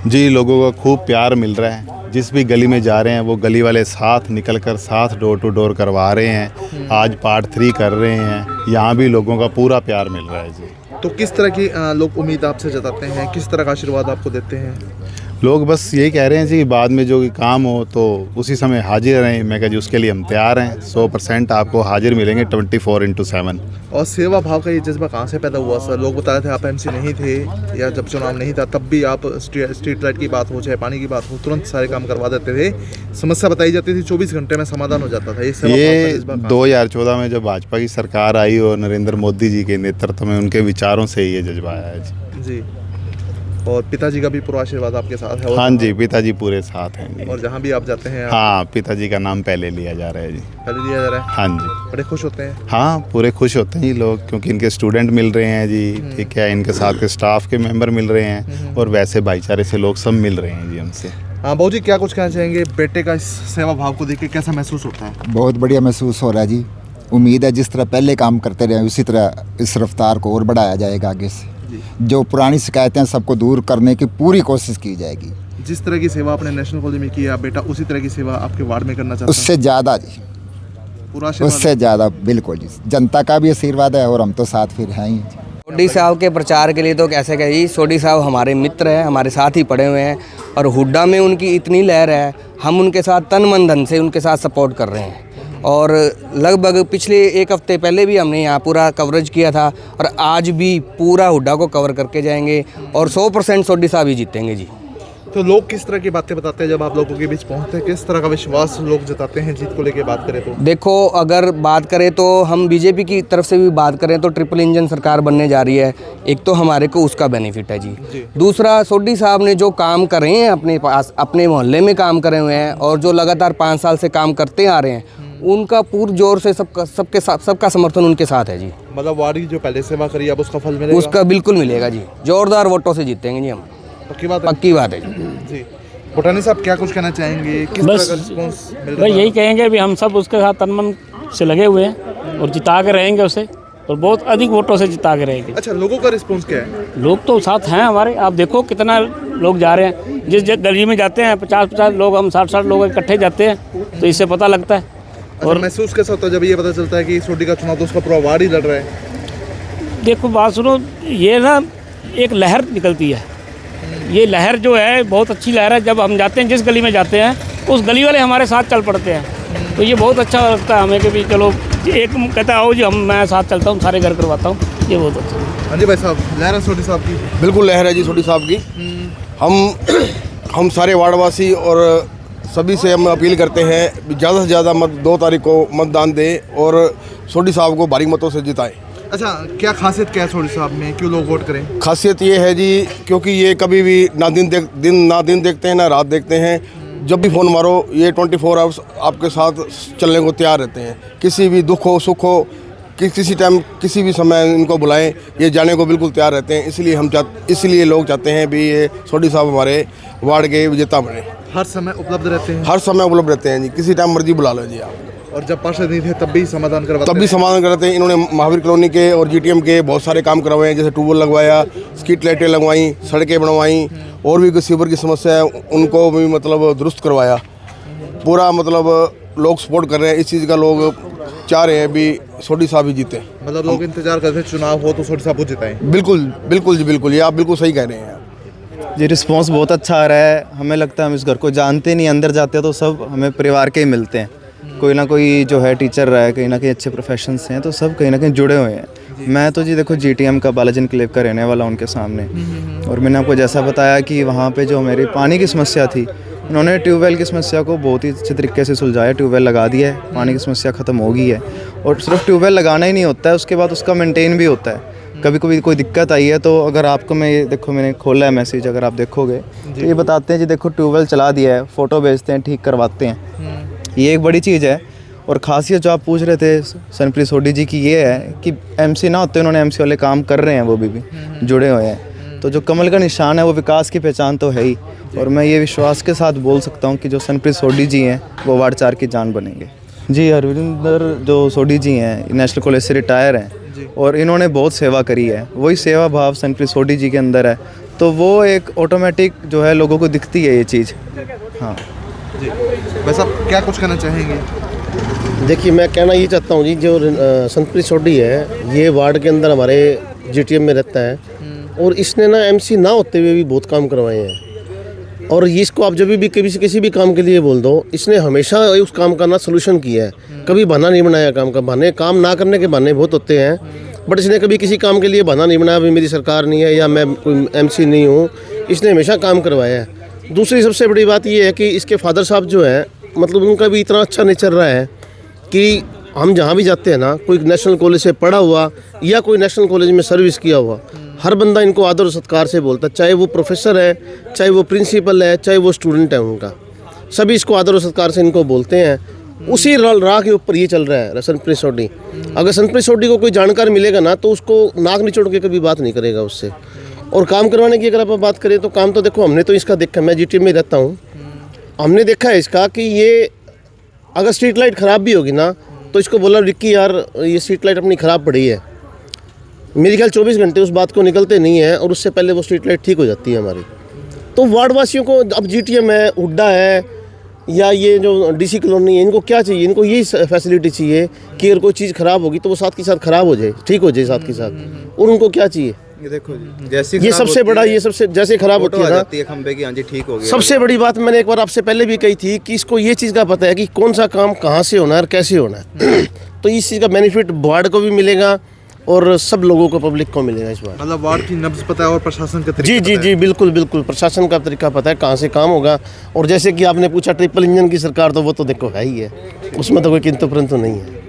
जी, लोगों का खूब प्यार मिल रहा है। जिस भी गली में जा रहे हैं वो गली वाले साथ निकलकर साथ डोर टू डोर करवा रहे हैं। आज पार्ट 3 कर रहे हैं। यहाँ भी लोगों का पूरा प्यार मिल रहा है जी। तो किस तरह की लोग उम्मीद आपसे जताते हैं, किस तरह का आशीर्वाद आपको देते हैं? लोग बस यही कह रहे हैं जी, बाद में जो काम हो तो उसी समय हाजिर रहें। मैं कहा जी उसके लिए हम तैयार हैं। 100% आपको हाजिर मिलेंगे 24/7। और सेवा भाव का ये जज्बा कहाँ से पैदा हुआ सर? लोग बता रहे थे आप एमसी नहीं थे, या जब चुनाव नहीं था तब भी आप स्ट्रीट लाइट की बात हो चाहे पानी की बात हो तुरंत सारे काम करवा देते थे। समस्या बताई जाती थी, 24 घंटे में समाधान हो जाता था। ये 2014 में जब भाजपा की सरकार आई और नरेंद्र मोदी जी के नेतृत्व में उनके विचारों से ये जज्बा आया है जी। और पिताजी का भी पूरा आशीर्वाद आपके साथ है? हाँ जी, पिताजी पूरे साथ हैं जी। और जहाँ भी आप जाते हैं हाँ, पिताजी का नाम पहले लिया जा रहा है जी। पहले लिया जा रहा है? हाँ जी। बड़े खुश होते हैं? हाँ, पूरे खुश होते हैं जी लोग, क्योंकि इनके स्टूडेंट मिल रहे हैं जी। ठीक है, इनके साथ के स्टाफ के मेंबर मिल रहे हैं और वैसे भाईचारे से लोग सब मिल रहे हैं जी हमसे। हाँ बाबू जी, क्या कुछ कहना चाहेंगे? बेटे का इस सेवा भाव को देख के कैसा महसूस होता है? बहुत बढ़िया महसूस हो रहा है जी। उम्मीद है जिस तरह पहले काम करते रहे उसी तरह इस रफ्तार को और बढ़ाया जाएगा आगे से। जो पुरानी शिकायतें सबको दूर करने की पूरी कोशिश की जाएगी। जिस तरह की सेवा आपने नेशनल कॉलेज में की है, बेटा उसी तरह की सेवा आपके वार्ड में करना चाहता है? उससे ज़्यादा जी, पूरा उससे ज़्यादा, बिल्कुल जी। जनता का भी आशीर्वाद है और हम तो साथ फिर हैं ही। सोडी साहब के प्रचार के लिए तो कैसे कही, सोडी साहब हमारे मित्र हैं, हमारे साथ ही पढ़े हुए हैं और हुड्डा में उनकी इतनी लहर है, हम उनके साथ तन मन धन से उनके साथ सपोर्ट कर रहे हैं। और लगभग पिछले 1 हफ्ते पहले भी हमने यहाँ पूरा कवरेज किया था और आज भी पूरा हुड्डा को कवर करके जाएंगे और 100% सोडी साहब ही जीतेंगे जी। तो लोग किस तरह की बातें बताते हैं जब आप लोगों के बीच पहुँचते हैं? किस तरह का विश्वास लोग जताते हैं जीत को लेकर बात करें तो? देखो, अगर बात करें तो हम बीजेपी की तरफ से भी बात करें तो ट्रिपल इंजन सरकार बनने जा रही है। एक तो हमारे को उसका बेनिफिट है जी। दूसरा, सोडी साहब ने जो काम करे हैं अपने पास, अपने मोहल्ले में काम करे हुए हैं और जो लगातार 5 साल से काम करते आ रहे हैं, उनका पूर्ण जोर से सबका समर्थन उनके साथ है जी। मतलब वार्ड की जो पहले सेवा करी अब उसका फल मिलेगा? उसका बिल्कुल मिलेगा जी। जोरदार वोटों से जीतेंगे जी हम। पक्की बात है? पक्की बात है जी। भुटानी साहब क्या कुछ कहना चाहेंगे? किस तरह का रिस्पॉन्स मिल रहा है? यही कहेंगे भी हम सब उसके साथ तन मन से लगे हुए हैं और जिता के रहेंगे उसे, और बहुत अधिक वोटों से जिता के रहेंगे। अच्छा, लोगों का रिस्पॉन्स क्या है? लोग तो साथ हैं हमारे। आप देखो कितना लोग जा रहे हैं। जिस गली में जाते हैं 50-50 लोग, हम 60-60 लोग इकट्ठे जाते हैं, तो इससे पता लगता है। और महसूस कैसा होता है जब ये पता चलता है कि सोडी का चुनाव तो उसका पूरा वार्ड ही लड़ रहा है? देखो बात सुनो, ये ना एक लहर निकलती है। ये लहर जो है बहुत अच्छी लहर है। जब हम जाते हैं, जिस गली में जाते हैं, उस गली वाले हमारे साथ चल पड़ते हैं, तो ये बहुत अच्छा लगता है हमें कि भी चलो एक कहता है आओ जी, मैं साथ चलता हूँ, सारे घर करवाता हूँ। ये बहुत अच्छा। हाँ जी भाई साहब, लहर है सोडी साहब की? बिल्कुल लहर है जी सोडी साहब की। हम सारे वार्डवासी और सभी से हम अपील करते हैं ज़्यादा से ज़्यादा 2 तारीख को मतदान दें और सोडी साहब को भारी मतों से जिताएं। अच्छा, क्या खासियत क्या है सोडी साहब में, क्यों लोग वोट करें? खासियत ये है जी, क्योंकि ये कभी भी ना दिन देखते हैं ना रात देखते हैं। जब भी फ़ोन मारो ये 24 आवर्स आपके साथ चलने को तैयार रहते हैं। किसी भी दुख हो सुख हो, किसी टाइम किसी भी समय इनको बुलाएं, ये जाने को बिल्कुल तैयार रहते हैं। इसलिए लोग चाहते हैं भी ये सोडी साहब हमारे वार्ड के विजेता बने। हर समय उपलब्ध रहते हैं? हर समय उपलब्ध रहते हैं जी, किसी टाइम मर्जी बुला लो जी आप। और जब पार्षद नहीं थे तब भी समाधान करवाते? तब भी समाधान करते हैं। इन्होंने महावीर कॉलोनी के और जीटीएम के बहुत सारे काम करवाए हैं, जैसे ट्यूबवेल लगवाया, स्ट्रीट लाइटें लगवाई, सड़कें बनवाई, और भी सीवर की समस्या है उनको भी मतलब दुरुस्त करवाया। पूरा मतलब लोग सपोर्ट कर रहे हैं इस चीज़ का। लोग चाह रहे हैं भी सोडी साहब ही जीते। मतलब लोग इंतजार करते हैं चुनाव हो तो सोडी साहब को जिताएं? बिल्कुल जी, बिल्कुल। ये आप बिल्कुल सही कह रहे हैं जी। रिस्पांस बहुत अच्छा आ रहा है। हमें लगता है हम इस घर को जानते नहीं, अंदर जाते हैं तो सब हमें परिवार के ही मिलते हैं। कोई ना कोई जो है टीचर रहा है, कहीं ना कहीं अच्छे प्रोफेशंस हैं, तो सब कहीं ना कहीं जुड़े हुए हैं। मैं तो जी देखो जीटीएम का बालाजी एन्क्लेव का रहने वाला उनके सामने, और मैंने आपको जैसा बताया कि वहाँ पे जो मेरी पानी की समस्या थी, उन्होंने ट्यूबवेल की समस्या को बहुत ही अच्छे तरीके से सुलझाया। ट्यूबवेल लगा दिया है, पानी की समस्या ख़त्म हो गई है। और सिर्फ ट्यूबवेल लगाना ही नहीं होता है, उसके बाद उसका मेंटेन भी होता है। कभी कभी कोई दिक्कत आई है तो अगर आपको मैं ये देखो, मैंने खोला है मैसेज, अगर आप देखोगे तो ये बताते हैं जी देखो ट्यूबवेल चला दिया है, फ़ोटो भेजते हैं, ठीक करवाते हैं। ये एक बड़ी चीज़ है। और ख़ासियत जो आप पूछ रहे थे सनप्रीत सोडी जी की, ये है कि एमसी ना होते उन्होंने एमसी वाले काम कर रहे हैं, वो भी जुड़े हुए हैं। तो जो कमल का निशान है वो विकास की पहचान तो है ही। और मैं ये विश्वास के साथ बोल सकता हूँ कि जो सनप्रीत सोडी जी हैं वो वार्ड 4 की जान बनेंगे जी। हरविंदर जो सोडी जी हैं नेशनल कॉलेज से रिटायर हैं और इन्होंने बहुत सेवा करी है। वही सेवा भाव सनप्रीत सोडी जी के अंदर है, तो वो एक ऑटोमेटिक जो है लोगों को दिखती है ये चीज़। हाँ जी, बस आप क्या कुछ कहना चाहेंगे? देखिए, मैं कहना ये चाहता हूँ जी, जो संतप्रीत सोडी है ये वार्ड के अंदर हमारे जीटीएम में रहता है और इसने ना एमसी ना होते हुए भी बहुत काम करवाए हैं। और इसको आप जब भी किसी भी काम के लिए बोल दो, इसने हमेशा उस काम का ना सलूशन किया है, कभी बहाना नहीं बनाया काम का। बहाने काम ना करने के बहाने बहुत होते हैं, बट इसने कभी किसी काम के लिए बहाना नहीं बनाया, अभी मेरी सरकार नहीं है या मैं कोई एमसी नहीं हूँ। इसने हमेशा काम करवाया है। दूसरी सबसे बड़ी बात ये है कि इसके फादर साहब जो हैं, मतलब उनका भी इतना अच्छा नेचर रहा है कि हम जहाँ भी जाते हैं ना, कोई नेशनल कॉलेज से पढ़ा हुआ या कोई नेशनल कॉलेज में सर्विस किया हुआ, हर बंदा इनको आदर और सत्कार से बोलता है, चाहे वो प्रोफेसर है, चाहे वो प्रिंसिपल है, चाहे वो स्टूडेंट है, उनका सभी इसको आदर और सत्कार से इनको बोलते हैं। उसी राह के ऊपर ये चल रहा है संतप्रीत सोडी। अगर संतप्रीत सोडी को कोई जानकार मिलेगा ना तो उसको नाक निचोड़ के कभी बात नहीं करेगा उससे। और काम करवाने की अगर आप बात करें तो काम तो देखो, हमने तो इसका देखा, मैं जीटीएम में रहता हूँ, हमने देखा है इसका कि ये अगर स्ट्रीट लाइट ख़राब भी होगी ना तो इसको बोला, विक्की यार ये स्ट्रीट लाइट अपनी ख़राब पड़ी है, मेरे ख्याल 24 घंटे उस बात को निकलते नहीं है और उससे पहले वो स्ट्रीट लाइट ठीक हो जाती है हमारी। तो वार्ड वासियों को अब जीटीएम है, हुड्डा है या ये जो डीसी कॉलोनी है, इनको क्या चाहिए? इनको यही फैसिलिटी चाहिए कि अगर कोई चीज़ ख़राब होगी तो वो साथ के साथ ख़राब हो जाए, ठीक हो जाए साथ के साथ। और उनको क्या चाहिए? ये देखो जी, जैसी ये सबसे बड़ा, ये सबसे जैसे ख़राब होती है ना, खंबे की, हाँ जी ठीक हो गया। सबसे बड़ी बात मैंने एक बार आपसे पहले भी कही थी कि इसको ये चीज़ का पता है कि कौन सा काम कहाँ से होना है और कैसे होना है। तो इस चीज़ का बेनिफिट वार्ड को भी मिलेगा और सब लोगों को, पब्लिक को मिलेगा इस बार। मतलब वार्ड की नब्ज पता है और प्रशासन का तरीका जी जी पता जी, बिल्कुल बिल्कुल, प्रशासन का तरीका पता है कहाँ से काम होगा। और जैसे कि आपने पूछा ट्रिपल इंजन की सरकार, तो वो तो देखो है ही है, उसमें तो कोई किंतु परंतु नहीं है।